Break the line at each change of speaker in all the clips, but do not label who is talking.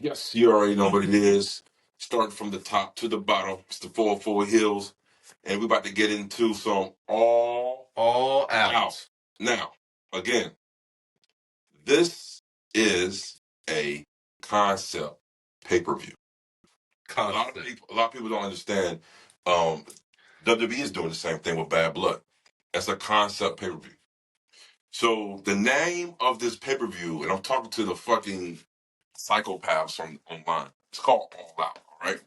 Yes, you already know what it is. Starting from the top to the bottom, it's the 404 HEELZ, and we're about to get into some all out. Now, again, this is a concept pay-per-view. A lot of people don't understand. WWE is doing the same thing with Bad Blood. That's a concept pay-per-view. So the name of this pay-per-view, and I'm talking to the fucking psychopaths online. It's called All Out, all right?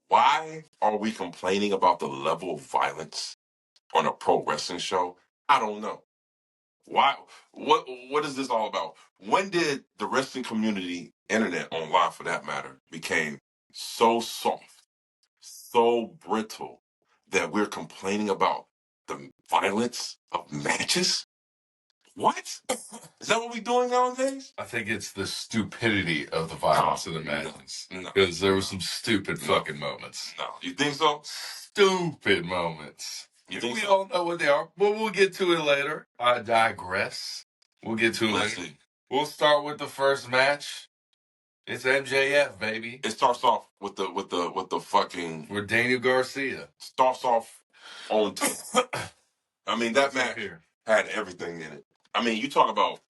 Why are we complaining about the level of violence on a pro wrestling show? I don't know. Why? What is this all about? When did the wrestling community, internet, online for that matter, became so soft, so brittle that we're complaining about the violence of matches? What? Is that what we're doing nowadays?
I think it's the stupidity of the violence of the matches. Because there were some stupid fucking moments.
No. You think so?
Stupid moments. We all know what they are, but we'll get to it later. I digress. We'll get to it later. We'll start with the first match. It's MJF, baby.
It starts off with the fucking
with Daniel Garcia.
Starts off on I mean, that match had everything in it. I mean, you talk about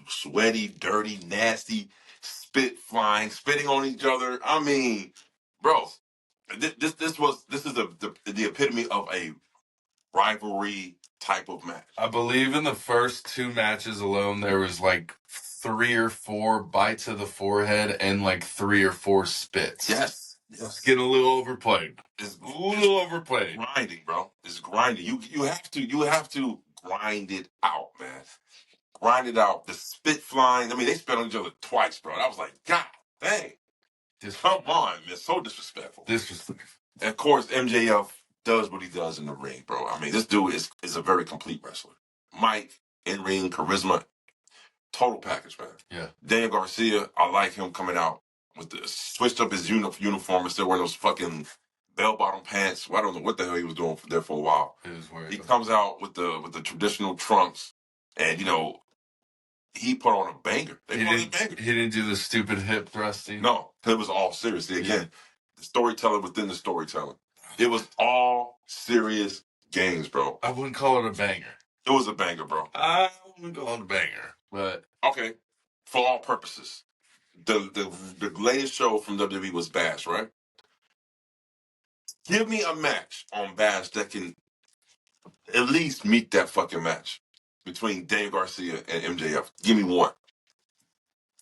sweaty, dirty, nasty, spit flying, spitting on each other. I mean, bro, this is the epitome of a rivalry type of match.
I believe in the first two matches alone, there was like 3 or 4 bites of the forehead and like 3 or 4 spits.
Yes.
It's getting a little overplayed.
It's a little overplayed. Grinding, bro. It's grinding. You have to grind it out, man. Grind it out. The spit flying. I mean, they spit on each other twice, bro. I was like, God dang. Come on, man. So disrespectful.
Disrespectful.
And of course, MJF does what he does in the ring, bro. I mean, this dude is a very complete wrestler. Mike, in-ring, charisma, total package, man.
Yeah.
Daniel Garcia, I like him coming out with the switched up his uniform and still wearing those fucking bell-bottom pants. Well, I don't know what the hell he was doing there for a while. He comes out with the traditional trunks, and you know, he put on a banger. He
didn't do the stupid hip thrusting.
No, it was all serious. Again, the storytelling within the storytelling. It was all serious games, bro.
I wouldn't call it a banger.
It was a banger, bro.
I wouldn't call it a banger, but
okay, for all purposes. The latest show from WWE was Bash, right? Give me a match on Bash that can at least meet that fucking match between Dave Garcia and MJF. Give me one.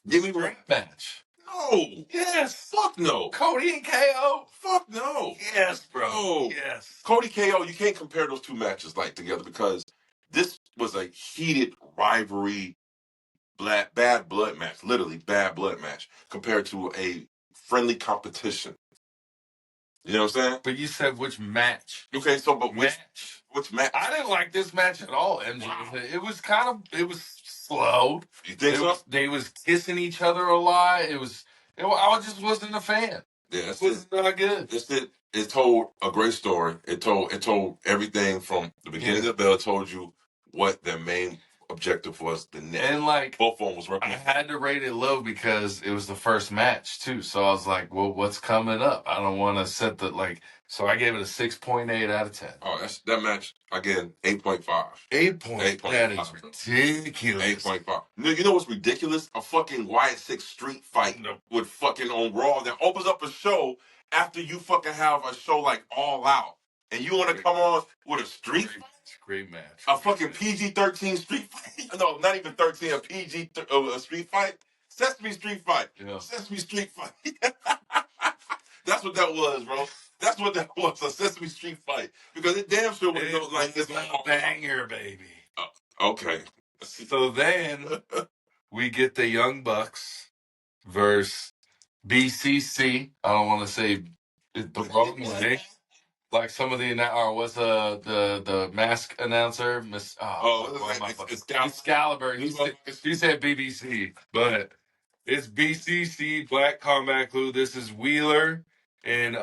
Give me one
match.
No.
Yes.
Fuck no.
Cody and KO.
Fuck no.
Yes, bro.
No.
Yes.
Cody KO, you can't compare those two matches like together because this was a heated rivalry, bad blood match, literally bad blood match compared to a friendly competition. You know what I'm saying?
But you said which match?
Okay, so but which match?
I didn't like this match at all, MJ. Wow. It was slow.
You think so?
They was kissing each other a lot. I just wasn't a fan.
Yeah, it
was not good.
It told a great story. It told everything from the beginning of the bell. It told you what their main objective was.
And like
both of them was working.
I had to rate it low because it was the first match too. So I was like, well, what's coming up? I don't want to set the so I gave it a 6.8 out of 10.
Oh, that match again, 8.5.
8.5. That is ridiculous.
8.5. You know what's ridiculous? A fucking Wyatt 6 street fight with fucking on Raw that opens up a show after you fucking have a show like All Out, and you want to come on with a street fight?
Great match.
A fucking PG-13 street fight? No, not even 13. A PG street fight. Sesame Street fight.
Yeah.
Sesame Street fight. That's what that was, bro. That's what that was, a Sesame Street fight. Because it damn sure was like this.
A banger, baby.
Okay.
So then we get the Young Bucks versus BCC. I don't want to say it the wrong way. Like some of the what's the mask announcer? Excalibur. He said BBC, but it's BCC Black Combat Crew. This is Wheeler and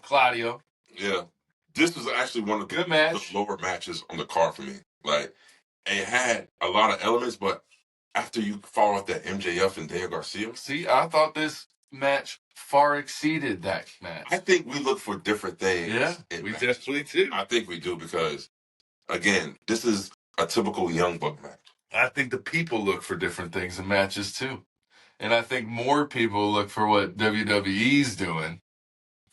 Claudio.
Yeah, this was actually one of the lower matches on the card for me. Like, it had a lot of elements, but after you follow up that MJF and Daniel Garcia.
See, I thought this match far exceeded that match.
I think we look for different things.
Yeah, we definitely do.
I think we do because, again, this is a typical Young Buck match.
I think the people look for different things in matches too. And I think more people look for what WWE's doing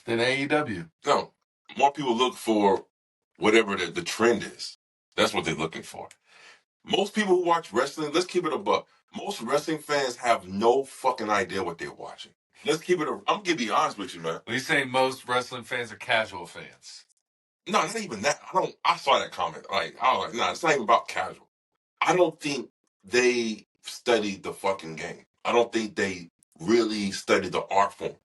than AEW.
No, more people look for whatever the trend is. That's what they're looking for. Most people who watch wrestling, let's keep it a buck. Most wrestling fans have no fucking idea what they're watching. Let's keep it. I'm gonna be honest with you, man.
Are you saying most wrestling fans are casual fans?
No, not even that. I saw that comment. Like, I was like, no, it's not even about casual. I don't think they studied the fucking game. I don't think they really studied the art form.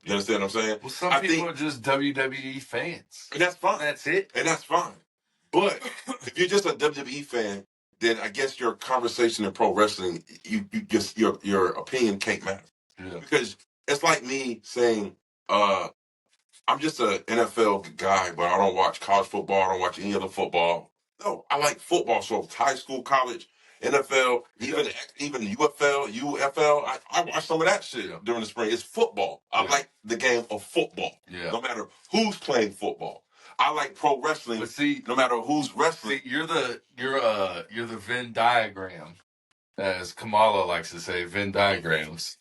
You understand what I'm saying?
Well, some people are just WWE fans.
And that's fine.
That's it.
And that's fine. But if you're just a WWE fan, then I guess your conversation in pro wrestling, you just your opinion can't matter.
Yeah.
Because it's like me saying, I'm just an NFL guy, but I don't watch college football. I don't watch any other football. No, I like football. So high school, college, NFL, even UFL. I watch some of that shit during the spring. It's football. I like the game of football. Yeah. No matter who's playing football. I like pro wrestling. But see, no matter who's wrestling.
See, you're the Venn diagram, as Kamala likes to say, Venn diagrams.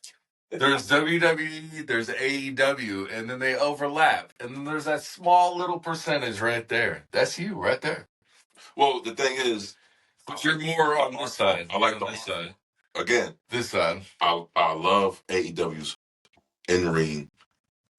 There's WWE, there's AEW, and then they overlap. And then there's that small little percentage right there. That's you right there.
Well, the thing is,
but you're more on this side.
I like this side. Again,
this side.
I love AEW's in-ring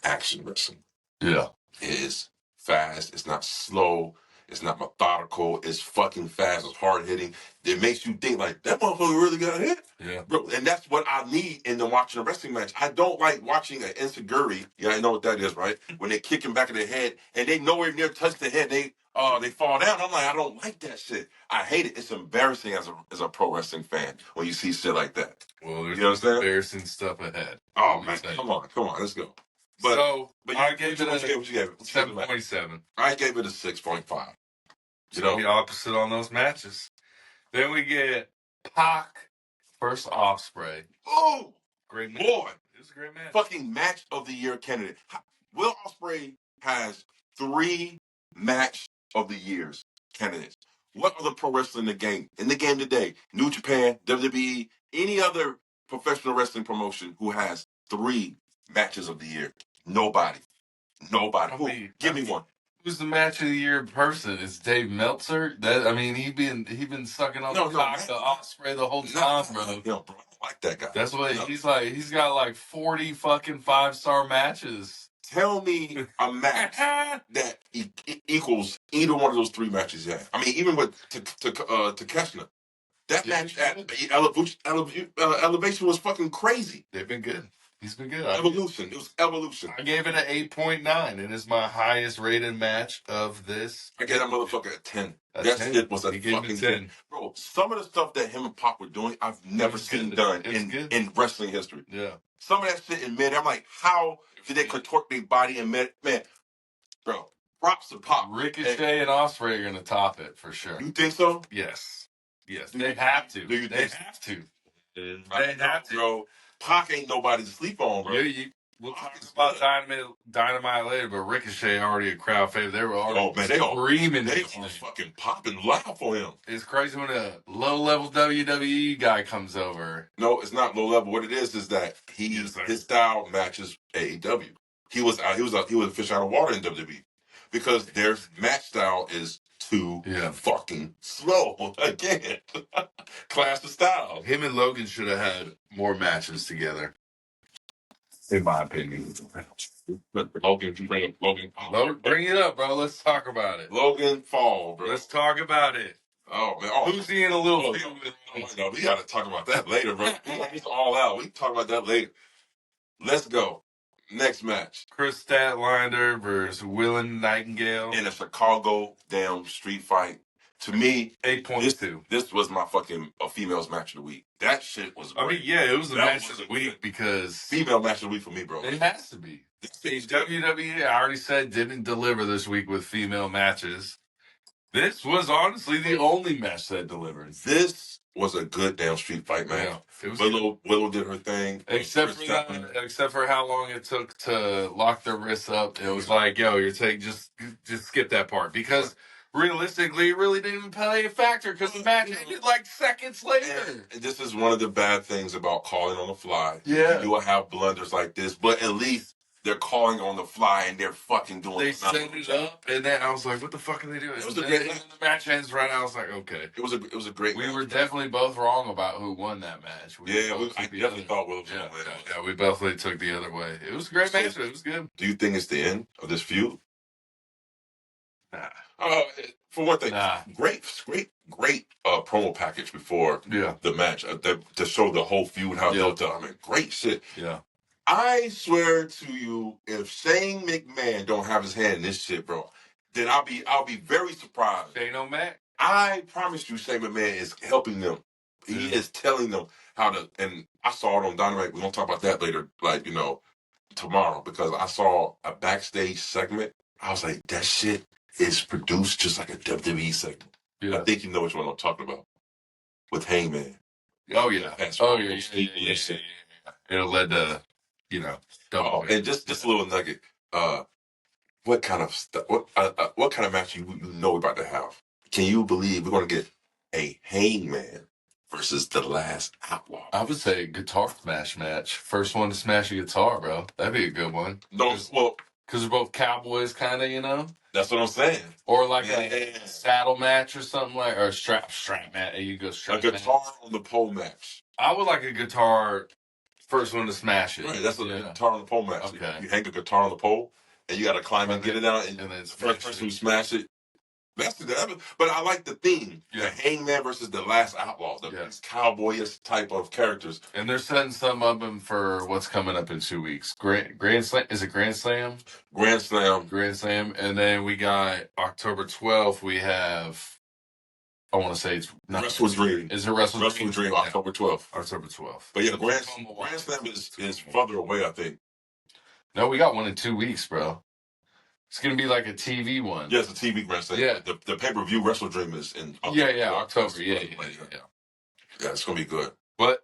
action wrestling.
Yeah.
It is fast. It's not slow. It's not methodical. It's fucking fast. It's hard hitting. It makes you think like that motherfucker really got hit.
Yeah,
bro. And that's what I need in the watching a wrestling match. I don't like watching an insecurity. Yeah, I know what that is, right? When they kick him back in the head and they nowhere near touch the head, they fall down. I'm like, I don't like that shit. I hate it. It's embarrassing as a pro wrestling fan when you see shit like that.
Well, there's embarrassing stuff ahead.
Oh man, come on, let's go. But
I gave it
what you gave it?
7.7.
I gave it a 6.5.
You know, the opposite on those matches. Then we get Pac versus Ospreay.
Oh,
great match.
Boy,
it was a great match.
Fucking match of the year candidate. Will Ospreay has 3 match of the years candidates. What other pro wrestling in the game today? New Japan, WWE, any other professional wrestling promotion who has 3 matches of the year? Nobody. Give me one.
Who's the match of the year person? It's Dave Meltzer. He been sucking on the cock of Ospreay the whole time, bro.
Yo, bro, I don't like that guy.
That's what he's like. He's got like 40 fucking 5-star matches.
Tell me a match that equals either one of those 3 matches. Yeah, I mean, even with Takeshita, that match at Elevation was fucking crazy.
They've been good. He's been good.
Evolution. It was Evolution.
I gave it an 8.9, and it's my highest rated match of this.
I gave that motherfucker a 10. That shit was a fucking 10. Bro, some of the stuff that him and Pac were doing, I've never seen done in wrestling history.
Yeah.
Some of that shit in mid, I'm like, how did they contort their body in mid? Man, bro, props to Pac.
Ricochet and Ospreay are going to top it for sure.
You think so?
Yes. They have to. They have to. They have to.
Bro. Pac ain't nobody to sleep on, bro.
We'll talk about Dynamite later, but Ricochet already a crowd favorite. They were already screaming.
They are fucking popping loud for him.
It's crazy when a low-level WWE guy comes over.
No, it's not low-level. What it is that his style matches AEW. He was a fish out of water in WWE because their match style is too fucking slow. Again, class of style.
Him and Logan should have had more matches together, in my opinion.
Logan, bring
it up, bro. Let's talk about it.
Logan Paul, bro.
Let's talk about it.
Oh man,
who's he in a little?
No, we got to talk about that later, bro. It's all out. We can talk about that later. Let's go. Next match.
Chris Statlander versus Willow Nightingale.
In a Chicago damn street fight. To me,
8.2.
This was my fucking females match of the week. That shit was great.
It was the match of the week because...
Female match of the week for me, bro.
It has to be. WWE, I already said, didn't deliver this week with female matches. This was honestly the only match that delivered.
This was a good damn street fight match.
Yeah, it was
Willow did her thing.
Except for how long it took to lock their wrists up. It was like, yo, just skip that part because realistically, it really didn't even play a factor because the match ended like seconds later.
And this is one of the bad things about calling on the fly.
Yeah,
you will have blunders like this, but at least they're calling on the fly and they're fucking doing.
They set it up, and then I was like, "What the fuck are they doing?" It was a great match. The match ends right. I was like, "Okay."
It was a great.
We were definitely both wrong about who won that match.
I definitely thought Willow was going to win.
Yeah, we definitely took the other way. It was a great match. It was good.
Do you think it's the end of this feud? Nah. For one thing, great promo package before the match to show the whole feud how built up. I mean, great shit.
Yeah.
I swear to you, if Shane McMahon don't have his hand in this shit, bro, then I'll be very surprised.
Shane O'Mac?
I promise you, Shane McMahon is helping them. He is telling them how to. And I saw it on Dynamite. We're gonna talk about that later, tomorrow, because I saw a backstage segment. I was like, that shit is produced just like a WWE segment. Yeah. I think you know which one I'm talking about with Hangman.
Oh yeah. Yeah. It led to.
And just a little nugget. What kind of what kind of match you know we're about to have? Can you believe we're going to get a Hangman versus the Last Outlaw?
I would say a guitar smash match. First one to smash a guitar, bro. That'd be a good one.
Because
they're both cowboys, kind of,
That's what I'm saying.
Or like a saddle match or something or a strap match. You go strap.
A guitar on the pole match.
I would like a guitar. First one to smash it.
Right, that's a guitar on the pole match. Okay. You hang a guitar on the pole, and you got to climb and get it out, and then the first person who smash it. But I like the theme. The Hangman versus the Last Outlaw, the cowboyish type of characters.
And they're setting some of them for what's coming up in 2 weeks. Grand Slam? Is it Grand Slam?
Grand Slam.
Grand Slam. And then we got October 12th, we have... I want to say it's not
Wrestle Dream.
Is it Wrestle
Dream? October 12th.
October 12th.
But Grand Slam is further away, I think.
No, we got one in 2 weeks, bro. It's gonna be like a TV one.
Yeah, it's a TV Grand Slam. Yeah, the pay-per-view Wrestle Dream is in October.
October. Yeah,
it's gonna be good.
But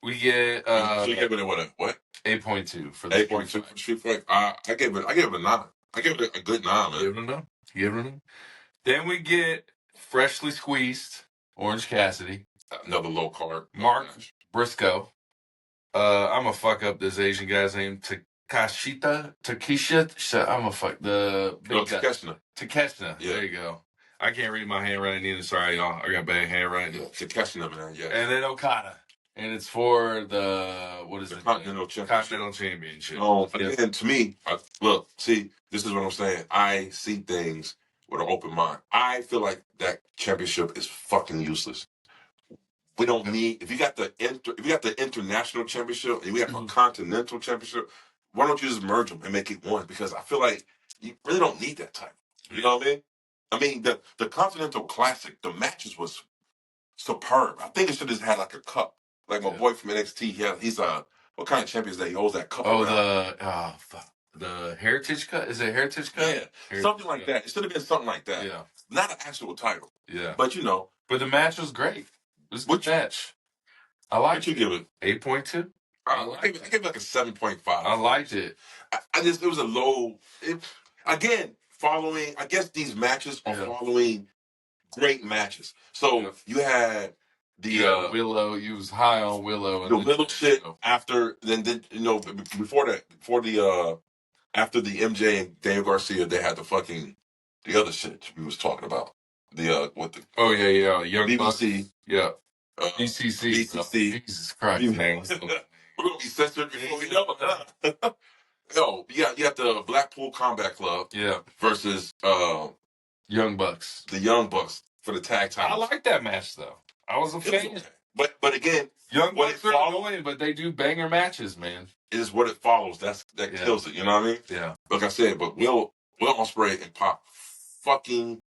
we get
so you gave it what?
8.2 for the
8.2 for Street Fight. I gave it a 9. I gave it a good 9, man.
Give it a 9. Then we get freshly squeezed Orange Cassidy,
another low card.
Mark Briscoe. I'm gonna fuck up this Asian guy's name. Takesha. I'm gonna fuck the big guy. Takeshna. Yeah. There you go. I can't read my handwriting either. Sorry, y'all. I got bad handwriting.
Takeshna, man. Yeah.
And then Okada. And it's for the
Continental
Championship.
Again, to me, look, see, this is what I'm saying. I see things with an open mind. I feel like that championship is fucking useless. We don't need if you got the international championship and we have a continental championship. Why don't you just merge them and make it one? Because I feel like you really don't need that title. You know what I mean? I mean the Continental Classic, the matches was superb. I think it should have had like a cup. Like my boy from NXT, he's what kind of champion is that? He holds that cup.
The Heritage Cup? Is it Heritage Cup?
Yeah, something like that. It should have been something like that.
Yeah,
not an actual title.
Yeah,
but
But the match was great. It was a good match. I liked it.
What you give it?
8.2.
I gave it like a 7.5.
I liked it.
It was a low. Following. I guess these matches are following great matches. So you had the
Willow. You was high on Willow.
The Willow shit after before that after the MJ and Daniel Garcia, they had the other shit we was talking about. Young
BBC.
Bucks.
Yeah. BCC. Jesus Christ, man.
We're gonna be censored before we know it. Yo, you got the Blackpool Combat Club.
Yeah.
Versus
Young Bucks.
The Young Bucks for the tag titles.
I like that match though. I was a fan.
Okay. But again,
Young Bucks are annoying, but they do banger matches, man.
It is what it follows. That kills it. You know what I mean?
Yeah.
Like I said, but Will Ospreay and Pop fucking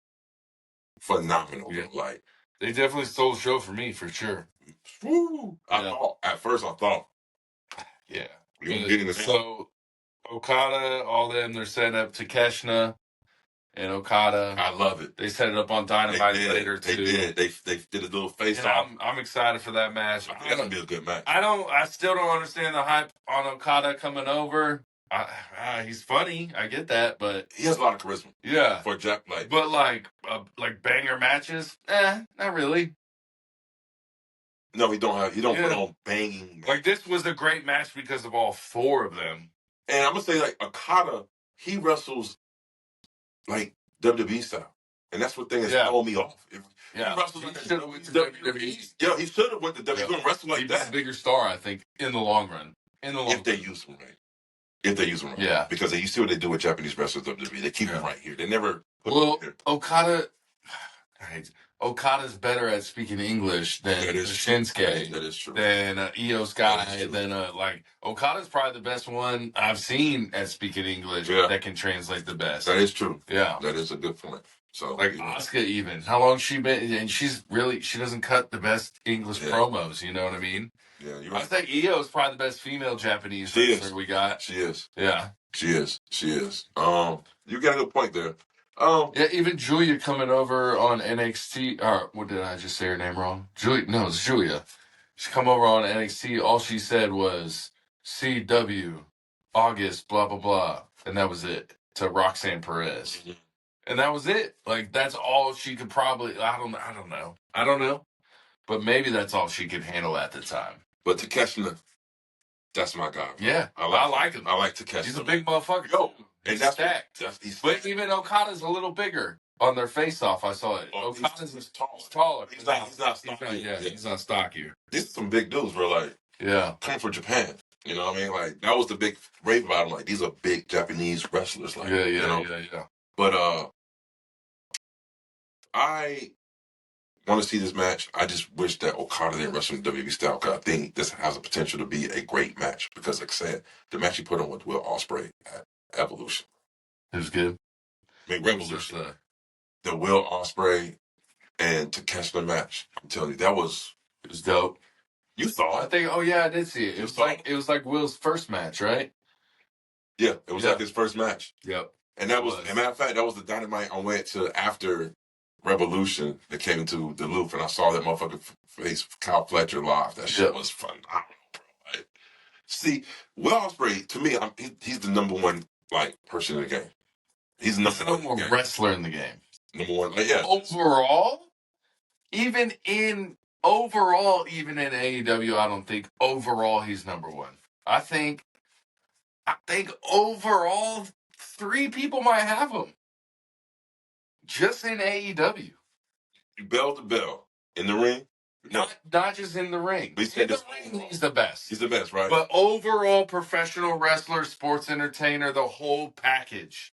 phenomenal.
Yeah.
Like
they definitely stole the show for me, for sure.
Woo! At first I thought.
Yeah.
So
Okada, all them, they're setting up Takeshna. and Okada.
I love it.
They set it up on Dynamite later too.
They did. They did a little face off.
I'm excited for that match.
I think it's gonna be a good match.
I still don't understand the hype on Okada coming over. He's funny. I get that, but
he has a lot of charisma.
Yeah,
for Jack.
But like banger matches, not really.
No, he don't have. He don't put on banging matches.
Like this was a great match because of all four of them.
And I'm gonna say like Okada, he wrestles like WWE style, and that's what thing has thrown me off. He wrestles like WWE. Yeah, he should have went to WWE. He's gonna wrestle like that.
He's a bigger star, I think, in the long run.
If they use him right. If they use him right. Because you see what they do with Japanese wrestlers WWE. They keep him right here. They never put him here.
Okada's better at speaking English than Shinsuke.
That is true.
Than Io's guy. Okada's probably the best one I've seen at speaking English that can translate the best.
That is true.
Yeah.
That is a good point. So
like Asuka even. How long she been? And she doesn't cut the best English promos, you know what I mean?
Yeah, you're right.
I think Io is probably the best female Japanese wrestler we got.
She is.
Yeah.
She is. You got a good point there.
Even Julia coming over on NXT. What did I just say her name wrong? Julia. No, it's Julia. She come over on NXT. All she said was CW, August, blah blah blah, and that was it to Roxanne Perez, and that was it. Like that's all she could probably. I don't know, but maybe that's all she could handle at the time.
But Takeshita, that's my guy. Bro.
Yeah, I like him.
I like Takeshita.
He's a big motherfucker.
And that's
stacked. But even Okada's a little bigger on their face-off. I saw it. Okada's is taller. He's not stocky. He's not stockier.
These are some big dudes, bro. Like, coming from Japan. You know what I mean? Like, that was the big rave about them. Like, these are big Japanese wrestlers. Like,
yeah.
But I want to see this match. I just wish that Okada didn't wrestle in WWE style, because I think this has the potential to be a great match. Because, like I said, the match he put on with Will Ospreay at Evolution.
It was good.
Revolution. The Will Ospreay and Takeshita match. I'm telling you, it was
dope.
You saw it?
I think. Oh yeah, I did see it. It was like Will's first match, right?
Yeah, it was like his first match.
Yep.
And that was, as a matter of fact, that was the Dynamite I went to after Revolution that came into Duluth, and I saw that motherfucker face Kyle Fletcher live. That shit was phenomenal, bro. Like, see, Will Ospreay, to me, he's the number one person in the game. He's the number one
wrestler in the game.
Number one,
Overall, even in AEW, I don't think overall he's number one. I think overall 3 people might have him. Just in AEW.
Bell to bell. In the ring? No.
Not just in the ring. In the ring, he's the best.
He's the best, right?
But overall professional wrestler, sports entertainer, the whole package.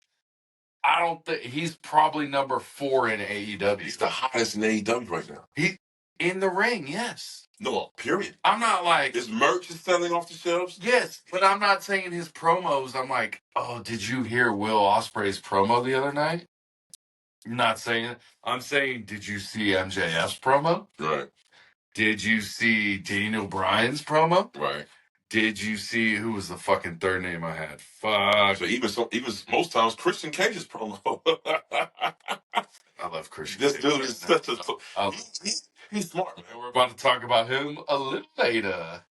I don't think he's probably number 4 in AEW.
He's the hottest in AEW right now.
He in the ring, yes.
No, period.
I'm not like
his merch is selling off the shelves.
Yes, but I'm not saying his promos. I'm like, oh, did you hear Will Ospreay's promo the other night? You're not saying it. I'm saying, did you see MJF's promo?
Right.
Did you see Daniel Bryan's promo?
Right.
Did you see who was the fucking third name I had? Fuck.
So even most times Christian Cage's promo.
I love Christian.
This dude is such a. He's smart, man.
We're about to talk about him a little later.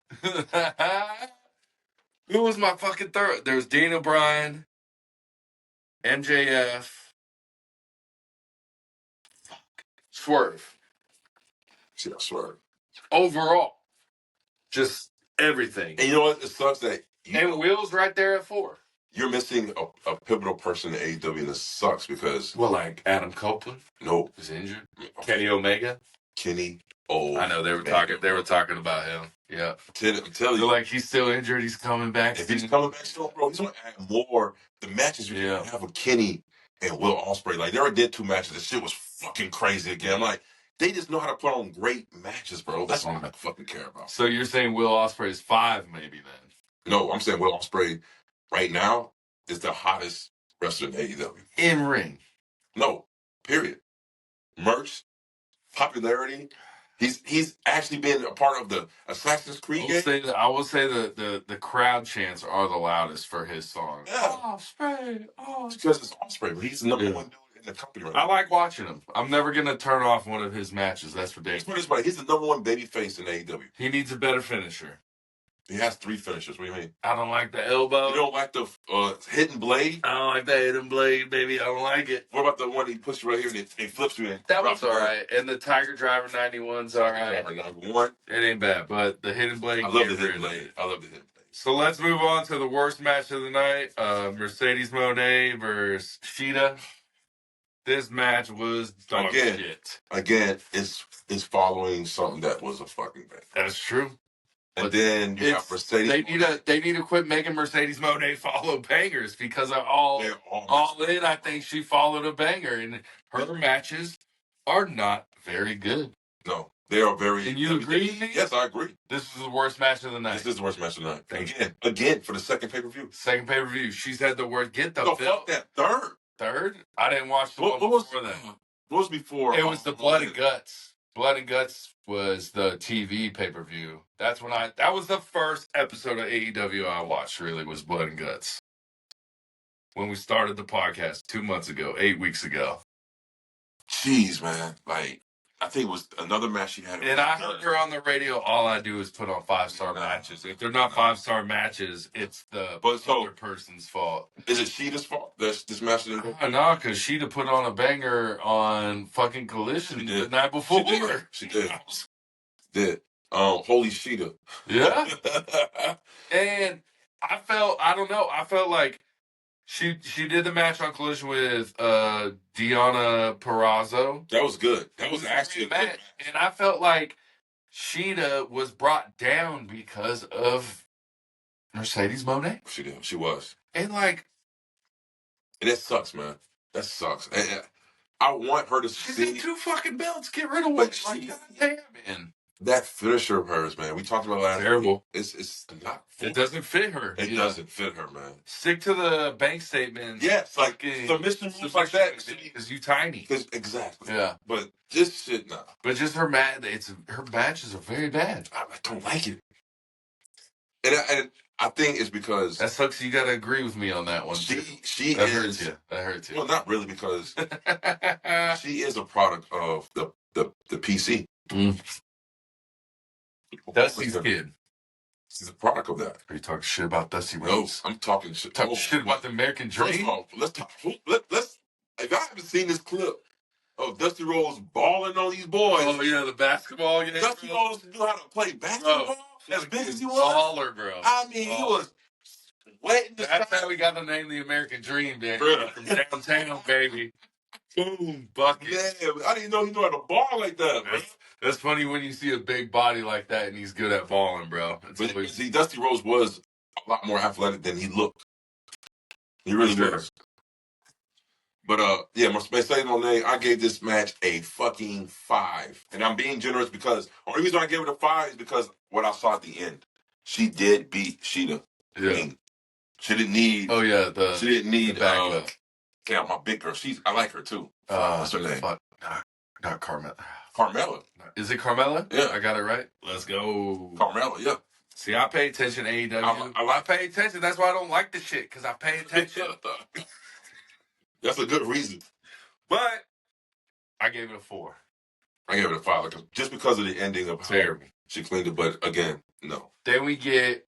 Who was my fucking third? There's Daniel Bryan, MJF, Swerve.
Yeah, Swerve.
Overall, just everything.
And you know what? It sucks that
Will's right there at 4.
You're missing a pivotal person in AEW, and it sucks because
like Adam Copeland.
Nope,
is injured. Kenny Omega.
Kenny Omega.
I know they were talking. They were talking about him. Yeah,
I'm telling you,
like he's still injured. He's coming back.
If he's coming back still, bro, he's gonna add more. The matches you have with Kenny and Will Ospreay. Like they already did 2 matches. The shit was fucking crazy again. I'm like, they just know how to put on great matches, bro. That's all I fucking care about.
So you're saying Will Ospreay is 5, maybe then?
No, I'm saying Will Ospreay right now is the hottest wrestler in AEW.
In ring.
No, period. Merch, popularity. He's actually been a part of the Assassin's Creed game.
I will say the crowd chants are the loudest for his song.
Yeah.
Ospreay.
It's because it's Ospreay. He's the number one dude in the company right
I
now.
like watching him. I'm never going to turn off one of his matches. That's ridiculous.
He's the number one baby face in AEW.
He needs a better finisher.
He has 3 finishers. What do you mean?
I don't like the elbow.
You don't like the hidden blade?
I don't like the hidden blade, baby. I don't like it.
What about the one he puts you right here and he flips you in?
That was all right. And the Tiger Driver 91's all right. It ain't bad, but the hidden blade.
I love the hidden blade.
So let's move on to the worst match of the night. Mercedes Moné versus Sheeta. This match was dog shit.
Again, it's following something that was a fucking bang.
That's true.
And then you have Mercedes.
They need to quit making Mercedes Moné follow bangers because of all in. I think she followed a banger, and her matches are not very good.
No, they are very.
Can you agree with me?
Yes, I agree.
This is the worst match of the night.
This is the worst match of the night. Again for the second pay-per-view.
Second pay-per-view. She's had the worst. Get the
no, fuck that. Third?
I didn't watch the one before that.
What was before?
It was the Blood and Guts. Blood and Guts was the TV pay-per-view. That was the first episode of AEW I watched, really, was Blood and Guts. When we started the podcast 2 months ago, 8 weeks ago.
Jeez, man. Like, I think it was another match she had.
And I heard her on the radio. All I do is put on 5-star matches. If they're not 5-star matches, it's the other person's fault.
Is it Sheeta's fault? This match didn't go?
No, because Sheeta put on a banger on fucking Collision the night before.
She did. Holy Sheeta.
Yeah. And I felt like she did the match on Collision with Deonna Purrazzo.
That was good. That was actually a good match.
And I felt like Sheeta was brought down because of Mercedes Moné.
She did. She was.
And like,
and that sucks, man. That sucks. And I want her to
succeed. She's in 2 fucking belts. Get rid of one. Like, goddamn, man.
That finisher of hers, man. We talked about last week.
Terrible.
It's not.
It doesn't fit her.
It doesn't fit her, man.
Stick to the bank statement.
Yes, like submission moves like that.
Because you tiny.
Exactly.
Yeah.
But this shit, nah.
But just her matches are very bad.
I don't like it. And I think it's because
that sucks. You got to agree with me on that one. That hurts you. That hurts you.
Well, not really, because she is a product of the PC.
Dusty's kid.
She's a product of that.
Are you talking shit about Dusty Rhodes?
No, I'm talking shit.
Shit about the American Dream.
First of all, let's talk. Let's. If I haven't seen this clip of Dusty Rhodes balling on these boys.
Oh yeah, the basketball game.
Dusty Rhodes knew how to play basketball. As big as he was.
Baller, bro.
I mean, he was wetting the
That's how we got the name the American Dream, man. From downtown, baby. Boom, bucket.
Yeah, I didn't know he knew how to ball like that, man.
That's funny when you see a big body like that and he's good at balling, bro.
But see, Dusty Rhodes was a lot more athletic than he looked. He really was. But yeah, Mercedes Moné, I gave this match a fucking 5. And I'm being generous because the only reason I gave it a 5 is because what I saw at the end. She did beat Sheeta.
Yeah.
I mean, she didn't need.
Oh yeah,
she didn't need. Yeah, my big girl. I like her too. What's her name?
Not Carmella.
Carmella.
Is it Carmella?
Yeah,
I got it right. Let's go.
Carmella. Yeah.
See, I pay attention to AEW. I pay attention. That's why I don't like the shit, because I pay attention.
That's a good reason.
But I gave it a 4.
I gave it a 5 just because of the ending of
terrible.
She cleaned it, but again, no.
Then we get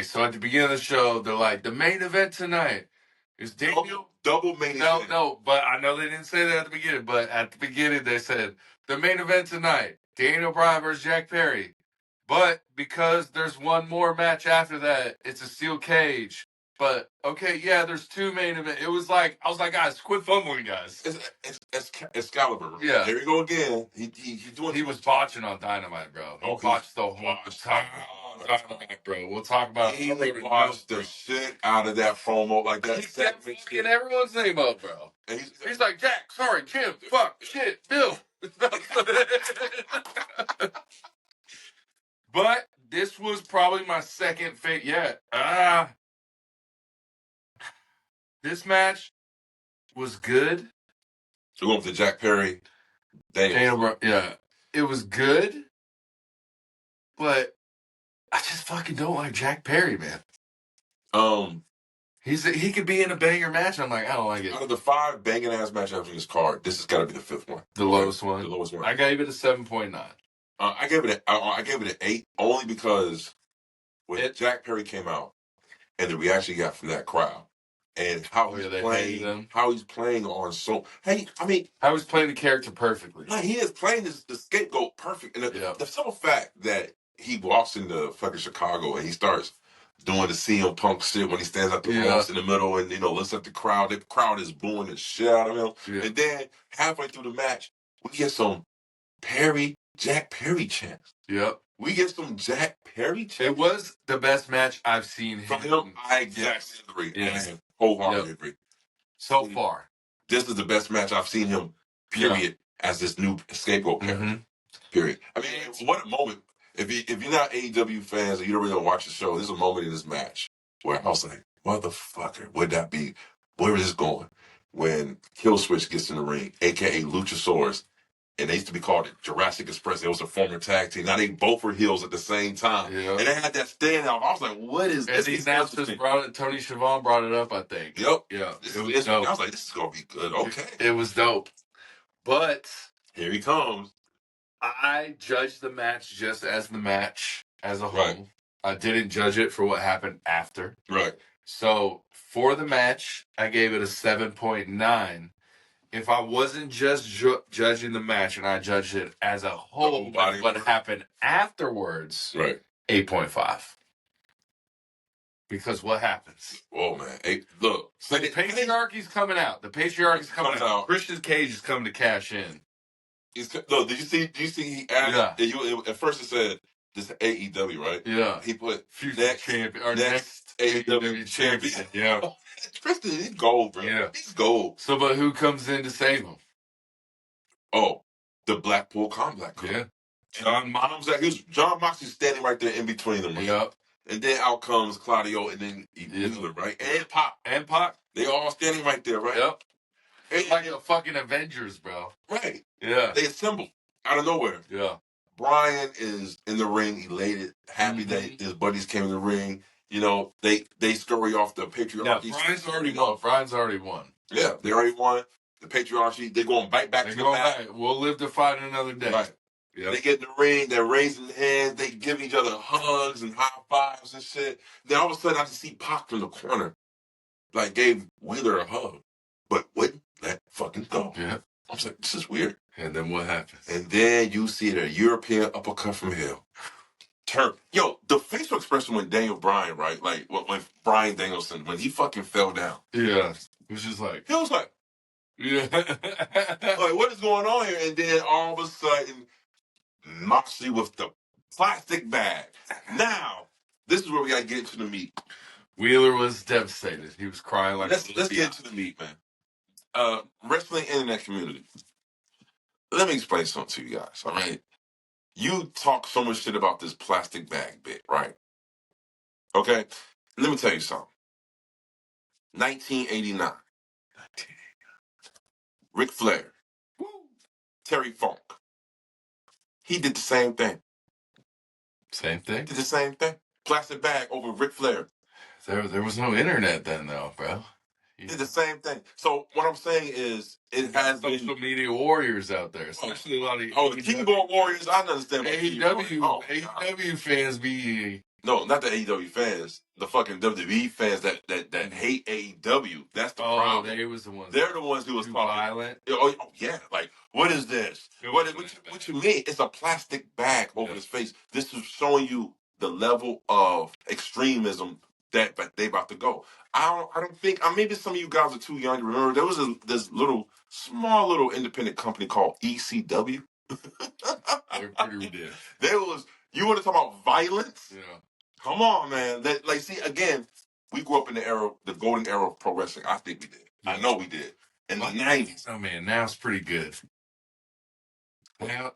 so at the beginning of the show, they're like, the main event tonight is Daniel.
Double main event.
No, but I know they didn't say that at the beginning. But at the beginning, they said the main event tonight, Daniel Bryan versus Jack Perry. But because there's one more match after that, it's a steel cage. But okay, yeah, there's 2 main events. I was like, guys, quit fumbling, guys.
It's Excalibur.
Yeah,
there you go again. He
was botching on Dynamite, bro. He botched the whole time. Dynamite, bro. We'll talk about.
He botched the shit out of that promo like that.
He kept fucking everyone's name up, bro. And he's like, Jack, sorry, Jim, fuck, shit, Bill. But this was probably my second favorite yet. This match was good.
So going with the Jack Perry, Daniel.
Yeah, it was good, but I just fucking don't like Jack Perry, man. He could be in a banger match. I'm like, I don't like it.
Out of the 5 banging ass matchups in this card, this has got to be the 5th one.
The lowest one.
The lowest one.
I gave it a 7.9.
I gave it an 8 only because when Jack Perry came out and the reaction he got from that crowd and how he's playing on how he's
playing the character perfectly.
Like he is playing the scapegoat perfect. And the simple fact that he walks into fucking Chicago and he starts doing the CM Punk shit when he stands at the ropes in the middle and looks at the crowd. The crowd is booing the shit out of him. Yeah. And then halfway through the match, we get some Jack Perry chants.
Yep.
We get some Jack Perry chants.
It was the best match I've seen
from him. I exactly agree. Yes. I wholeheartedly agree.
So far.
This is the best match I've seen him, period, as this new scapegoat character. Mm-hmm. Period. I mean, what a moment. If you're not AEW fans and you don't really watch the show, there's a moment in this match where I was like, motherfucker, would that be? Where is this going? When Killswitch gets in the ring, a.k.a. Luchasaurus, and they used to be called Jurassic Express. It was a former tag team. Now they both were heels at the same time. Yeah. And they had that standout. I was like, what is this?
And Tony Schiavone brought it up, I think.
Yep.
Yeah.
I was like, this is going to be good. Okay.
It was dope. But
here he comes.
I judged the match just as the match as a whole.
Right.
I didn't judge it for what happened after.
Right.
So for the match, I gave it a 7.9. If I wasn't just judging the match and I judged it as a whole, what happened afterwards,
right,
8.5. Because what happens?
Oh, man. Look.
So the patriarchy's coming out. The patriarchy's coming out. Christian Cage is coming to cash in.
Did you see he added, at first it said, this AEW, right?
Yeah.
He put
next
AEW champion.
Yeah.
Christian, he's gold, bro.
Yeah.
He's gold.
So, but who comes in to save him?
Oh, the Blackpool Combat Club.
Yeah.
John Moxley's standing right there in between them. Right?
Yep.
And then out comes Claudio and then Wheeler, right? And Pac. They all standing right there, right?
Yep. It's like the fucking Avengers, bro.
Right.
Yeah.
They assemble out of nowhere.
Yeah.
Brian is in the ring, elated, happy that his buddies came in the ring. They scurry off the patriarchy.
Yeah, Brian's already won.
Yeah, they already won. The patriarchy, they're going back to the mat.
We'll live to fight another day.
Right. Yep. They get in the ring, they're raising hands, they give each other hugs and high fives and shit. Then all of a sudden, I just see Pac in the corner, gave Wheeler a hug, but wouldn't let fucking go.
Yeah.
I was like, this is weird.
And then what happens?
And then you see the European uppercut from hell. Yo, the facial expression when Daniel Bryan, right? Like when Bryan Danielson, when he fucking fell down.
Yeah. It was just like.
He was like.
Yeah.
Like, what is going on here? And then all of a sudden, Moxley with the plastic bag. Now, this is where we got to get into the meat.
Wheeler was devastated. He was crying like.
Let's get into the meat, man. Wrestling internet community. Let me explain something to you guys, all right? You talk so much shit about this plastic bag bit, right? Okay? Let me tell you something. 1989. Ric Flair. Woo. Terry Funk. He did the same thing.
Same thing?
Did the same thing. Plastic bag over Ric Flair.
There was no internet then, though, bro.
Did the same thing. So what I'm saying is, it has
social media warriors out there, especially a lot of
the keyboard warriors. I understand.
AEW fans be
not the AEW fans, the fucking WWE fans that hate AEW. That's the problem.
They was the ones.
They're the ones who was
violent.
Oh yeah, like what is this? What you mean? It's a plastic bag over his face. This is showing you the level of extremism that they about to go. I don't think. Maybe some of you guys are too young to remember. There was this small little independent company called ECW.
They're pretty ridiculous.
There was. You want to talk about violence?
Yeah.
Come on, man. See, again, we grew up in the golden era of pro wrestling. I think we did. Yeah. I know we did. In the 90s.
Oh man, now it's pretty good.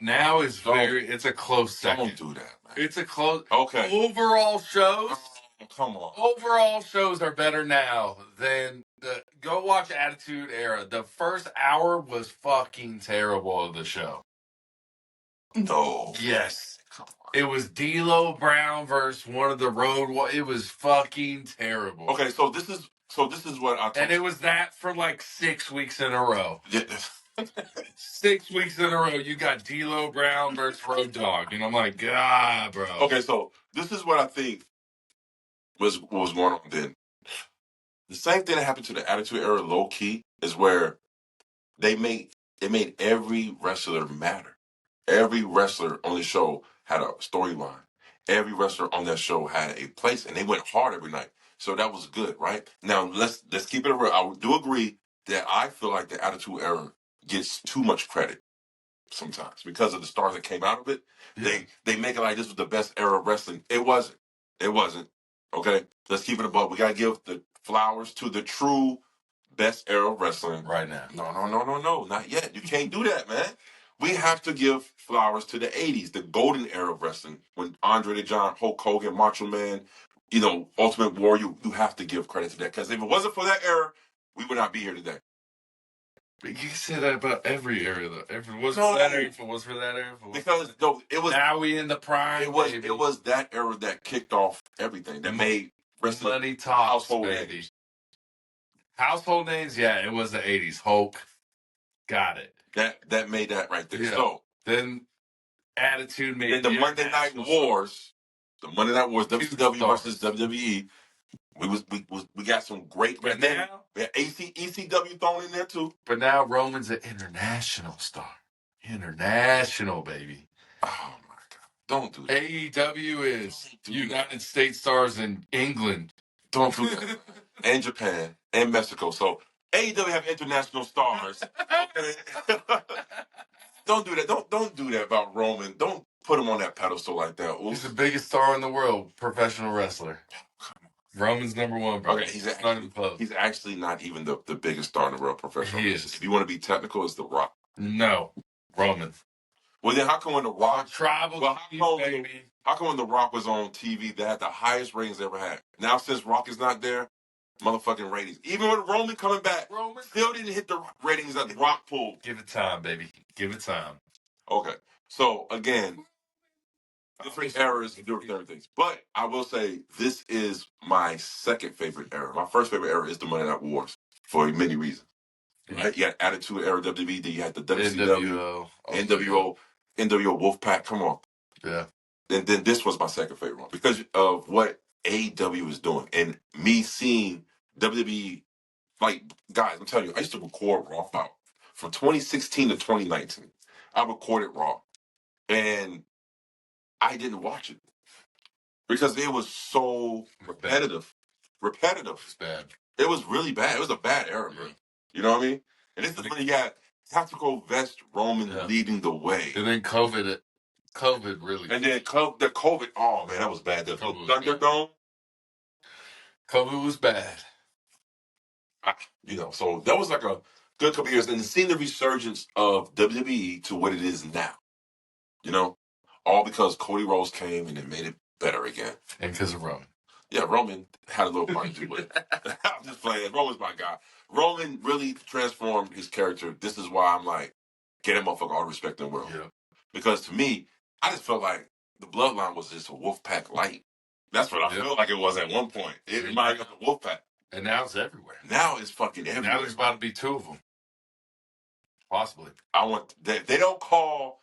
Now it's it's a close second.
Don't do that, man.
It's a close.
Okay.
Overall shows.
Come on.
Overall shows are better now than go watch Attitude Era. The first hour was fucking terrible of the show.
No.
Yes.
Come
It was D'Lo Brown versus one of the Road. It was fucking terrible.
Okay, so this is what I.
And it was that for like 6 weeks in a row. 6 weeks in a row, you got D'Lo Brown versus Road Dogg, and I'm like, God, bro.
Okay, so this is what I think was going on then. The same thing that happened to the Attitude Era, low key, is where they made every wrestler matter. Every wrestler on the show had a storyline. Every wrestler on that show had a place, and they went hard every night. So that was good, right? Now let's keep it real. I do agree that I feel like the Attitude Era gets too much credit sometimes because of the stars that came out of it. Yeah. They make it like this was the best era of wrestling. It wasn't. It wasn't. Okay, let's keep it above. We gotta give the flowers to the true best era of wrestling
right now.
No, not yet. You can't do that, man. We have to give flowers to the 80s, the golden era of wrestling, when Andre the Giant, Hulk Hogan, Macho Man, Ultimate Warrior. You have to give credit to that, because if it wasn't for that era, we would not be here today.
But you say that about every era, though. If it wasn't for that era, if it was for that era,
because it was.
Now we in the prime.
It was that era that kicked off everything. That made wrestling
money talks,
household
baby.
names.
Household names, yeah. It was the 80s. Hulk, got it.
That made that right there.
Yeah.
So
then Attitude made
the Monday Night Wars. The Monday Night Wars, WCW versus WWE. We got some great.
But now
we had ECW thrown in there too.
But now Roman's an international star. International, baby.
Oh my God! Don't do that.
AEW is United States stars in England.
Don't do that. And Japan and Mexico. So AEW have international stars. Don't do that. Don't do that about Roman. Don't put him on that pedestal like that. Oops.
He's the biggest star in the world, professional wrestler. Roman's number one, bro.
Okay, he's actually not even the biggest star in the world, professional.
He is.
If you want to be technical, it's The Rock.
No, Roman.
Well, then how come when The Rock...
Tribal baby.
How come when The Rock was on TV, they had the highest ratings they ever had? Now, since Rock is not there, motherfucking ratings. Even with Roman coming back, still didn't hit the ratings that The Rock pulled.
Give it time, baby. Give it time.
Okay. So, again... different eras, different things. But I will say this is my second favorite era. My first favorite era is the Monday Night Wars for many reasons. Right? You had Attitude Era WWE, then you had the WCW, NWO, Wolfpack. Come on.
Yeah.
And then this was my second favorite one because of what AEW is doing and me seeing WWE. Like, guys, I'm telling you, I used to record Raw from 2016 to 2019. I recorded Raw. And I didn't watch it because it was so repetitive. It's
bad.
It was really bad. It was a bad era, bro. You know what I mean? And this is when you got Tactical Vest Roman leading the way.
And then COVID really.
And then the COVID, oh man, that was bad. The Thunderdome.
COVID was bad.
So that was like a good couple years. And seeing the resurgence of WWE to what it is now, all because Cody Rhodes came and it made it better again.
And because of Roman.
Yeah, Roman had a little part to do with it. I'm just playing. Roman's my guy. Roman really transformed his character. This is why I'm like, get that motherfucker all the respect in the world.
Yeah.
Because to me, I just felt like the Bloodline was just a Wolfpack light. That's what I felt like it was at one point. It reminded me of the Wolfpack.
And now it's everywhere.
Now it's fucking everywhere.
Now there's about to be two of them. Possibly.
They don't call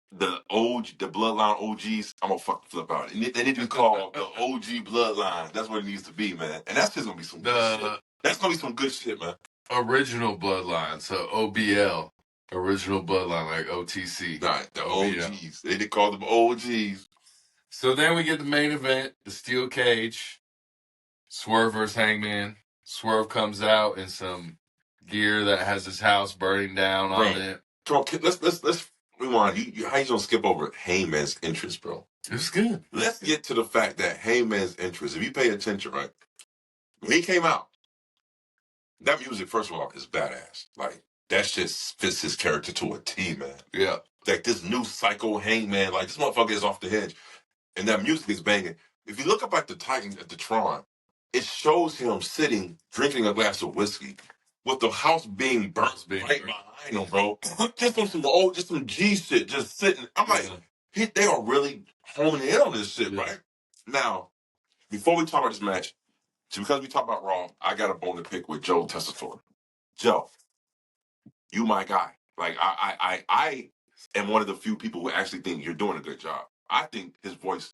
the Bloodline OGs. I'm gonna fucking flip out. They need to be called the OG Bloodline. That's what it needs to be, man. And that's just gonna be some good shit. That's gonna be some good shit, man.
Original Bloodline, so OBL. Original Bloodline, like OTC.
Right, the OGs. They did call them OGs.
So then we get the main event, the steel cage. Swerve versus Hangman. Swerve comes out in some gear that has his house burning down on it.
Come on, let's rewind. How you gonna skip over Hangman's entrance, bro?
It was good.
Let's get to the fact that Hangman's entrance, if you pay attention, right? When he came out, that music, first of all, is badass. Like, that shit fits his character to a T, man.
Yeah.
Like, this new psycho Hangman, like, this motherfucker is off the hinge. And that music is banging. If you look up at the Titans, at the Tron, it shows him sitting, drinking a glass of whiskey, with the house being burnt behind him, bro. Just some G shit, just sitting. I'm like, They are really homing in on this shit, right? Now, before we talk about this match, because we talk about Raw, I got a bone to pick with Joe Tessitore. Joe, you my guy. Like I am one of the few people who actually think you're doing a good job. I think his voice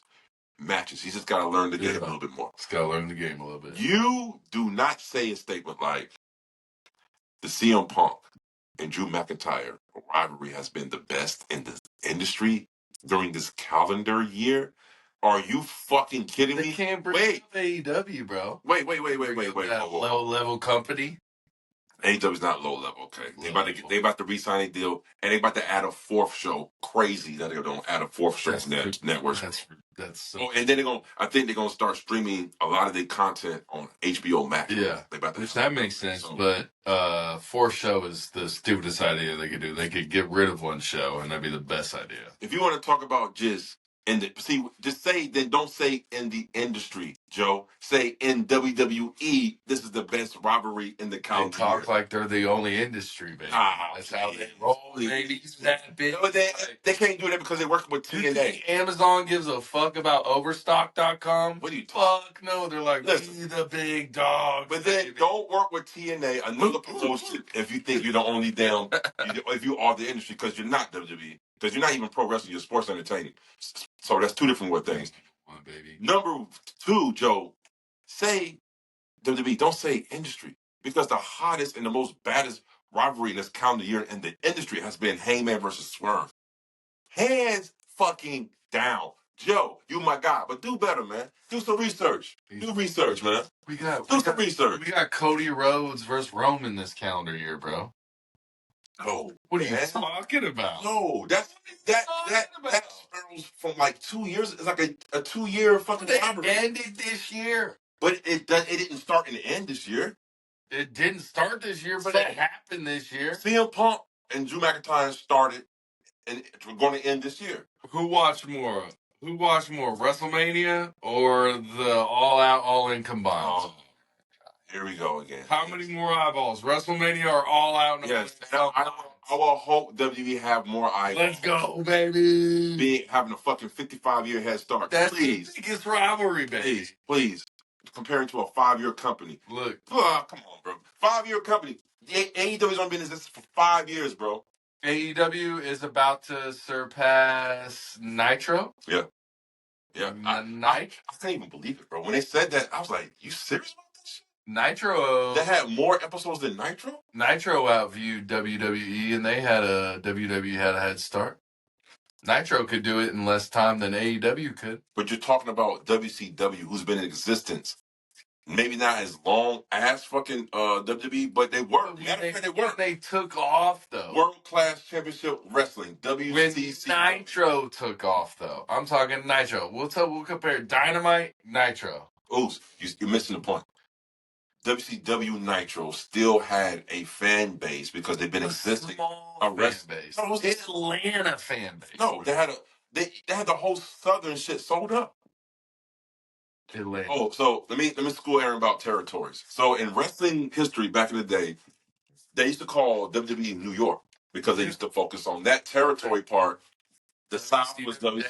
matches. He's just got to learn the game a little bit more.
He's got to learn the game a little bit.
You do not say a statement like the CM Punk and Drew McIntyre rivalry has been the best in the industry during this calendar year. Are you fucking kidding me?
They can't bring up AEW, bro.
Wait.
Low level company.
AEW's not low level, okay? They about to re-sign a deal, and they about to add a fourth show. Crazy that they're gonna add a fourth show on network.
That's so
and then I think they're gonna start streaming a lot of their content on HBO Max.
Yeah, which that makes sense. But fourth show is the stupidest idea they could do. They could get rid of one show, and that'd be the best idea.
If you want to talk about just don't say in the industry, Joe. Say in WWE, this is the best rivalry in the calendar.
They talk like they're the only industry, baby. That's how they roll, baby.
They can't do that because they're working with TNA.
Amazon gives a fuck about Overstock.com.
What are you talking?
Fuck no, they're like, we the big dog.
But then don't work with TNA, another promotion, if you think you're the only if you are the industry, because you're not WWE. Because you're not even pro wrestling, you're sports entertaining. So that's two different things.
Baby.
Number two, Joe, say WWE, don't say industry. Because the hottest and the most baddest rivalry in this calendar year in the industry has been Hangman versus Swerve. Hands fucking down. Joe, you my guy, but do better, man. Do some research. Do research, man. Do some research.
We got Cody Rhodes versus Roman this calendar year, bro.
Oh,
what are you talking about?
No, that spirals from like 2 years. It's like a 2-year fucking rivalry.
It ended this year,
but it didn't start and end this year.
It didn't start this year, but it happened this year.
CM Punk and Drew McIntyre started, and we're going to end this year.
Who watched more? WrestleMania or the All Out, All In combined?
Oh. Here we go again.
How many more eyeballs? WrestleMania or All Out?
Yes. I will hope WWE have more eyeballs.
Let's go, baby.
Having a fucking 55-year head start.
That's the biggest rivalry, baby.
Please. Comparing to a 5-year company.
Look.
Oh, come on, bro. 5-year company. AEW's only been in this for 5 years, bro.
AEW is about to surpass Nitro.
Yeah. I can't even believe it, bro. When they said that, I was like, you serious about this shit?
Nitro.
They had more episodes than Nitro?
Nitro outviewed WWE, and WWE had a head start. Nitro could do it in less time than AEW could.
But you're talking about WCW, who's been in existence. Maybe not as long as fucking WWE, but they were.
They took off, though.
World-class championship wrestling, WCC.
When Nitro took off, though. I'm talking Nitro. We'll compare Dynamite, Nitro.
Ooh, you're missing the point. WCW Nitro still had a fan base because they've been existing.
A fan base. No, it was Atlanta fan base.
No, they had the whole Southern shit sold up.
Atlanta.
Oh, so let me school Aaron about territories. So in wrestling history back in the day, they used to call WWE New York because they used to focus on that territory part. The South was WCW.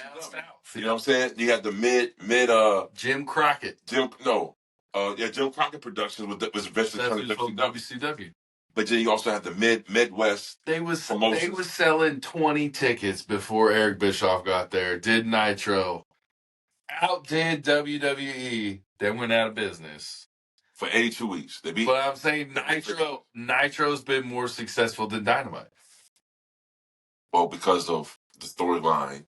You know what I'm saying? You had the mid
Jim Crockett.
Jim Crockett Productions was eventually turned to
WCW.
But then you also had the Midwest.
They was selling 20 tickets before Eric Bischoff got there. Did Nitro. Outdid WWE. They went out of business.
For 82 weeks. But
I'm saying Nitro's been more successful than Dynamite.
Well, because of the storyline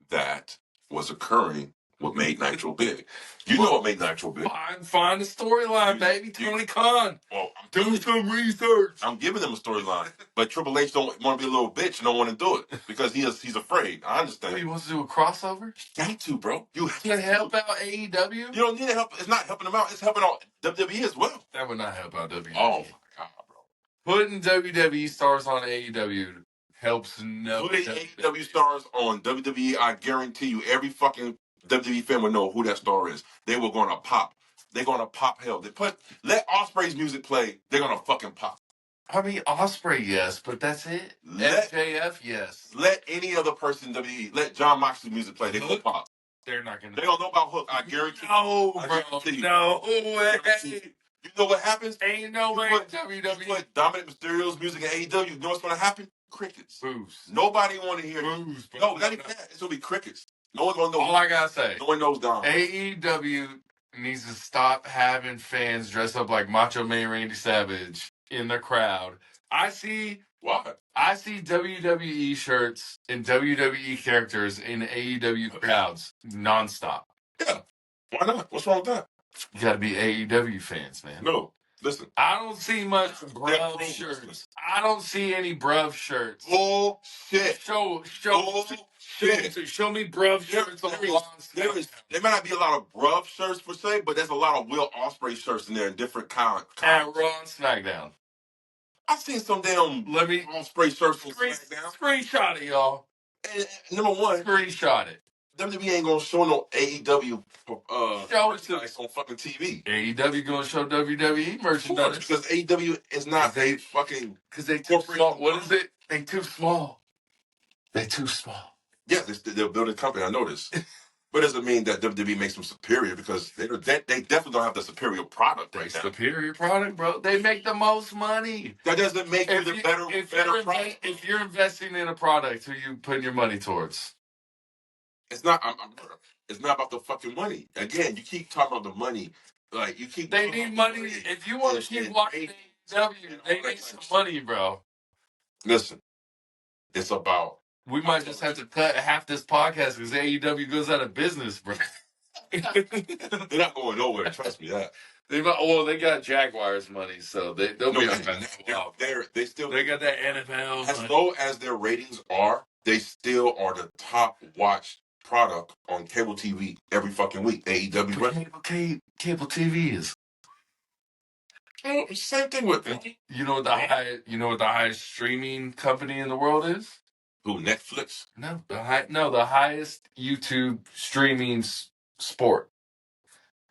that was occurring, what made Nitro big. You know what made Nitro big.
Find the storyline, baby. Tony Khan.
Well, I'm
doing some research.
I'm giving them a storyline. But Triple H don't want to be a little bitch and don't want to do it because he's afraid. I understand.
He wants to do a crossover?
You got to, bro. You have
to help out AEW?
You don't need to help. It's not helping them out. It's helping out WWE as well.
That would not help out WWE.
Oh, my God, bro.
Putting WWE stars on AEW helps no.
Putting AEW stars on WWE, I guarantee you every fucking WWE fan would know who that star is. They were going to pop. They're going to pop hell. Let Ospreay's music play. They're going to fucking pop.
I mean, Ospreay, yes, but that's it. MJF, yes.
Let any other person in WWE, let John Moxley music play. They gonna pop.
They're not gonna.
They don't know about Hook. I guarantee.
No,
I
bro.
guarantee you.
No way.
You know what happens?
Ain't no way. WWE.
You put Dominic Mysterio's music in AEW. You know what's gonna happen? Crickets.
Boos.
Nobody want to hear.
Boos.
No, not even that. It's gonna be crickets. No one's gonna know.
All I gotta say.
No one knows Dom.
AEW needs to stop having fans dress up like Macho Man Randy Savage in the crowd. I see WWE shirts and WWE characters in AEW crowds nonstop.
Yeah. Why not? What's wrong with that?
You gotta be AEW fans, man.
No. Listen.
I don't see much bruv shirts. I don't see any bruv shirts.
Bullshit.
Show me bruv shirts on
there might not be a lot of bruv shirts per se, but there's a lot of Will Ospreay shirts in there in different kinds.
At Raw and SmackDown.
I've seen some damn Ospreay shirts from SmackDown.
Screenshot it, y'all.
And number one,
screenshot it.
WWE ain't gonna show no AEW merchandise on fucking TV.
AEW gonna show WWE merchandise
because AEW is not
because they too small. What is it? They too small. They too small.
Yeah, they're building a company. I know this. But it doesn't mean that WWE makes them superior because they definitely don't have the superior product right now.
Superior product, bro. They make the most money.
That doesn't make you the better product.
If you're investing in a product, who you putting your money towards?
It's not. It's not about the fucking money. Again, you keep talking about the money. Like you keep.
They need money. If you want to keep watching AEW, they need some money, bro.
Listen, it's about.
We might just have to cut half this podcast because AEW goes out of business, bro.
They're not going nowhere. Trust me that.
They got Jaguars money, so they'll be. They got that NFL.
As low as their ratings are, they still are the top watched product on cable TV every fucking week. AEW.
Cable TV is.
Same thing with them.
You know what the highest streaming company in the world is?
Who, Netflix?
No, the highest YouTube streaming sport.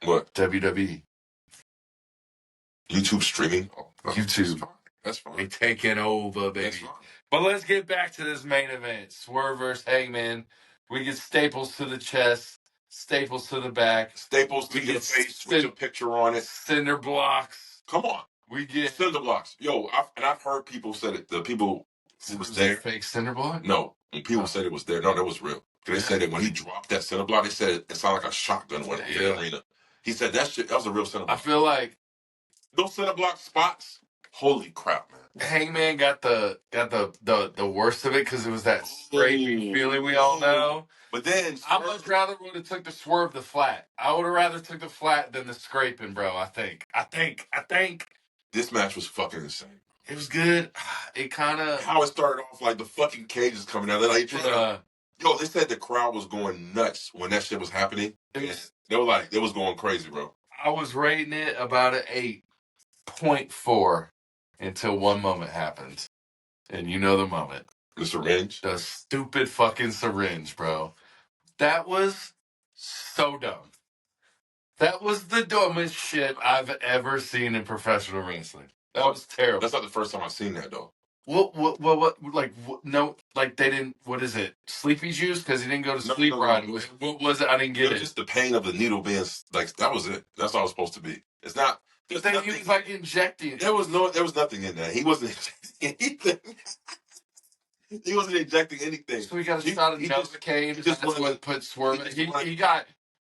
What?
WWE.
YouTube streaming?
Oh, YouTube.
That's fine.
They taking over, baby. But let's get back to this main event. Swerve versus Hangman. We get staples to the chest, staples to the back.
Staples to your face with your picture on it.
Cinder blocks.
Come on.
We get
cinder blocks. Yo, I've heard people say it. The people who was there.
Fake cinder block?
No. When people said it was there, no, that was real. They said that when he dropped that cinder block, they said it sounded like a shotgun went in the arena. He said that was a real cinder block.
I feel like
those cinder block spots, holy crap, man.
Hangman got the worst of it because it was that scraping feeling we all know.
But then
I much rather would have took the swerve the flat. I would have rather took the flat than the scraping, bro. I think.
This match was fucking insane.
It was good. It kind of
how it started off like the fucking cage is coming out. They're like, yo, they said the crowd was going nuts when that shit was happening. They were like, it was going crazy, bro.
I was rating it about an 8.4 until one moment happened, and you know the moment.
The syringe.
The stupid fucking syringe, bro. That was so dumb. That was the dumbest shit I've ever seen in professional wrestling. That was terrible.
That's not the first time I've seen that, though.
Like they didn't, what is it? Sleepy juice? Because he didn't go to sleep right. What was it? I didn't get it.
Just the pain of the needle being, like, that was it. That's all it was supposed to be. It's not.
He was like injecting.
There was nothing in there. He wasn't injecting anything. He wasn't injecting anything.
So he got a shot of Novocaine. That's what put Swerve.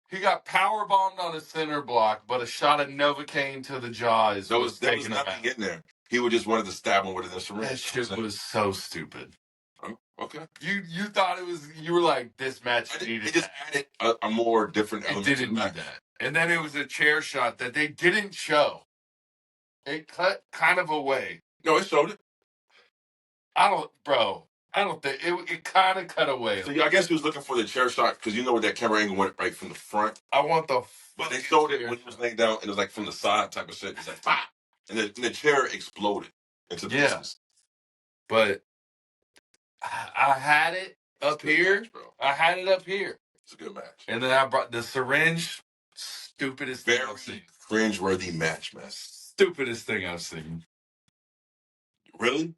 He got power bombed on a center block, but a shot of Novocaine to the jaw is
there was nothing in there. He would just wanted to stab him with a syringe.
That shit was so stupid.
Oh, okay.
You thought it was. You were like, this match needed.
It just added a more different element.
It didn't need that. And then it was a chair shot that they didn't show. It cut kind of away.
No, it showed it.
I don't think it kind of cut away.
So I guess he was looking for the chair shot because you know where that camera angle went right from the front.
I want the.
But they showed it when he was laying down and it was like from the side type of shit. It's like pop, and the chair exploded into pieces.
But I had it up here.
Match, bro.
I had it up here.
It's a good match.
And then I brought the syringe. Stupidest thing I've seen.
Cringe-worthy match, man.
Stupidest thing I've seen.
Really?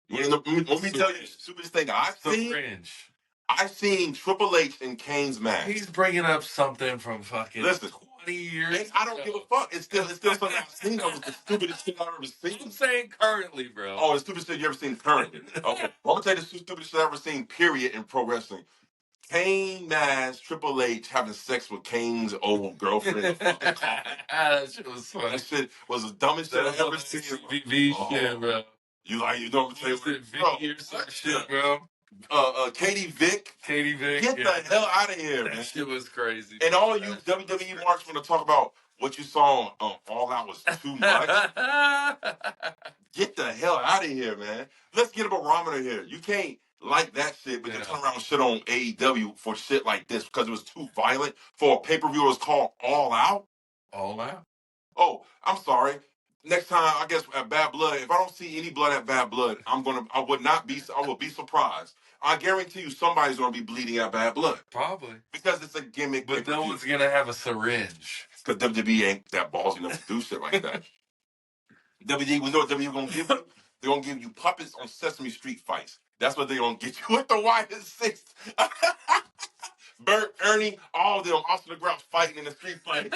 Let me tell you the stupidest thing I've seen.
Cringe.
I've seen Triple H in Kane's match.
He's bringing up something from fucking 20 years.
I don't give a fuck. It's still something I've seen. That was the stupidest thing I've ever seen.
I'm saying currently, bro.
Oh, the stupidest thing you ever seen currently. Okay. Well, I'm gonna tell you the stupidest shit I've ever seen, period, in pro wrestling. Kane Nash, Triple H having sex with Kane's old girlfriend in a fucking coffin.
That shit was funny.
That shit was the dumbest shit I've ever seen.
shit, bro.
You know what I'm saying?
Shit, bro.
Katie Vick. Get the hell out of here, man.
That shit was crazy.
And all you WWE marks want to talk about what you saw on All Out was too much. Get the hell out of here, man. Let's get a barometer here. You can't like that shit, but you turn around and shit on AEW for shit like this because it was too violent for a pay-per-view that was called All Out.
All Out?
Oh, I'm sorry. Next time, I guess at Bad Blood, if I don't see any blood at Bad Blood, I will be surprised. I guarantee you somebody's gonna be bleeding at Bad Blood.
Probably.
Because it's a gimmick.
But no one's gonna have a syringe.
Because WWE ain't that ballsy enough to do shit like that. WWE, we know what WWE gonna give you? They're gonna give you puppets on Sesame Street fights. That's what they're gonna get you with the Wyatt Six. Bert, Ernie, all of them, Austin McGrath fighting in the street fight.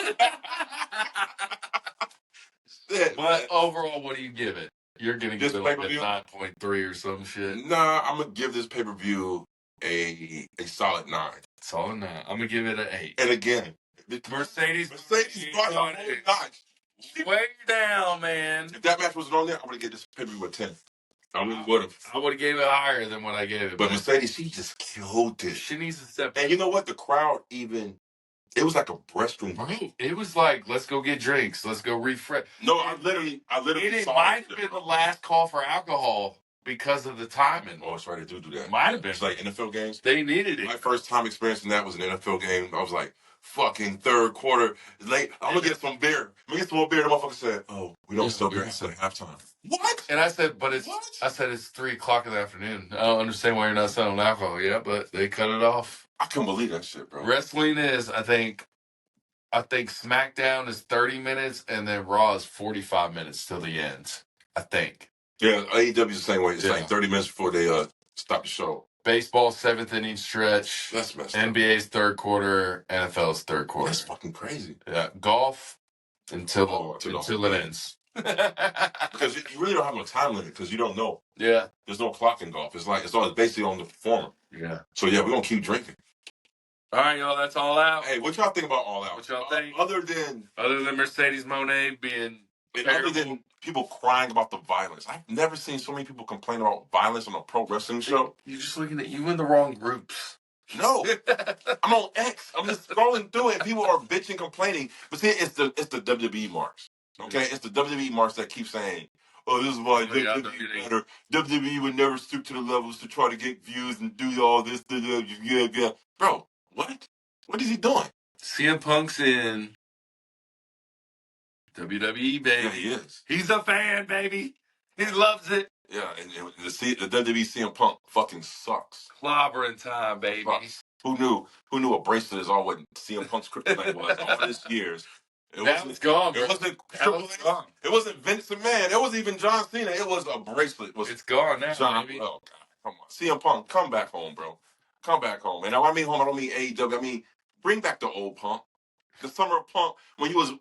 Shit,
but
man.
Overall, what do you give it? You're gonna give it like a 9.3 or some shit.
Nah, I'm gonna give this pay-per-view a solid 9.
Solid 9. I'm gonna give it an 8.
And again,
Mercedes
brought a whole notch.
Way down, man.
If that match wasn't on there, I would have given this pay-per-view a 10. I really would have.
I would have gave it higher than what I gave it.
But Mercedes, she just killed it.
She needs to step.
And you know what? The crowd even. It was like a restroom.
Right. It was like, let's go get drinks. Let's go refresh.
No, I literally.
It might have been the last call for alcohol because of the timing.
Oh, that's right. They do that.
Might have been.
It's like NFL games.
They needed it.
My first time experiencing that was an NFL game. I was like, fucking third quarter. Late. I'm going to get some beer. I'm going to get some more beer. The motherfucker said, oh, we don't sell beer until halftime. What?
And I said, it's 3 o'clock in the afternoon. I don't understand why you're not selling alcohol yet, but they cut it off.
I couldn't believe that shit, bro.
Wrestling is, I think SmackDown is 30 minutes and then Raw is 45 minutes till the end. I think.
Yeah, AEW is the same way. It's like 30 minutes before they stop the show.
Baseball 7th inning stretch.
That's messed up.
NBA's third quarter. NFL's third quarter.
That's fucking crazy.
Yeah, golf until it ends.
Because you really don't have no time limit because you don't know.
Yeah.
There's no clock in golf. It's basically on the performer.
Yeah.
So yeah, we're gonna keep drinking.
All right, y'all. That's All Out.
Hey, what y'all think about All Out?
What y'all think?
Other than
Mercedes Moné being
other than people crying about the violence, I've never seen so many people complain about violence on a pro wrestling show.
You're just looking at you in the wrong groups.
No, I'm on X. I'm just scrolling through it. And people are bitching, complaining. But see, it's the WWE marks. Okay, it's the WWE marks that keep saying, "Oh, this is why WWE better. WWE would never stoop to the levels to try to get views and do all this." Yeah. Bro, what? What is he doing?
CM Punk's in WWE, baby.
Yeah, he is.
He's a fan, baby. He loves it.
Yeah, and the WWE CM Punk fucking sucks.
Clobbering time, baby.
Sucks. Who knew a bracelet is all what CM Punk's kryptonite was all these years?
It's gone.
It wasn't Triple H. It wasn't Vince McMahon. It wasn't even John Cena. It was a bracelet.
It's gone now, baby.
Oh, God. Come on. CM Punk, come back home, bro. Come back home. And when I mean home, I don't mean AEW. I mean, bring back the old Punk. The summer of Punk, when he was,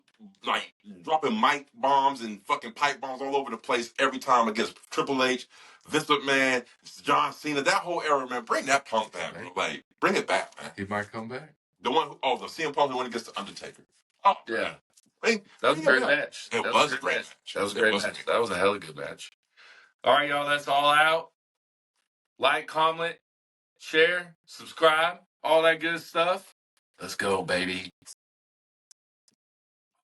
like, dropping mic bombs and fucking pipe bombs all over the place every time against Triple H, Vince McMahon, John Cena, that whole era, man. Bring that Punk back, bro. Like, bring it back, man.
He might come back.
The CM Punk, the one against the Undertaker. Oh,
yeah.
That
was a great match.
It was a great match.
That was a great match. That was a hella good match. All right, y'all. That's All Out. Like, comment, share, subscribe, all that good stuff. Let's go, baby.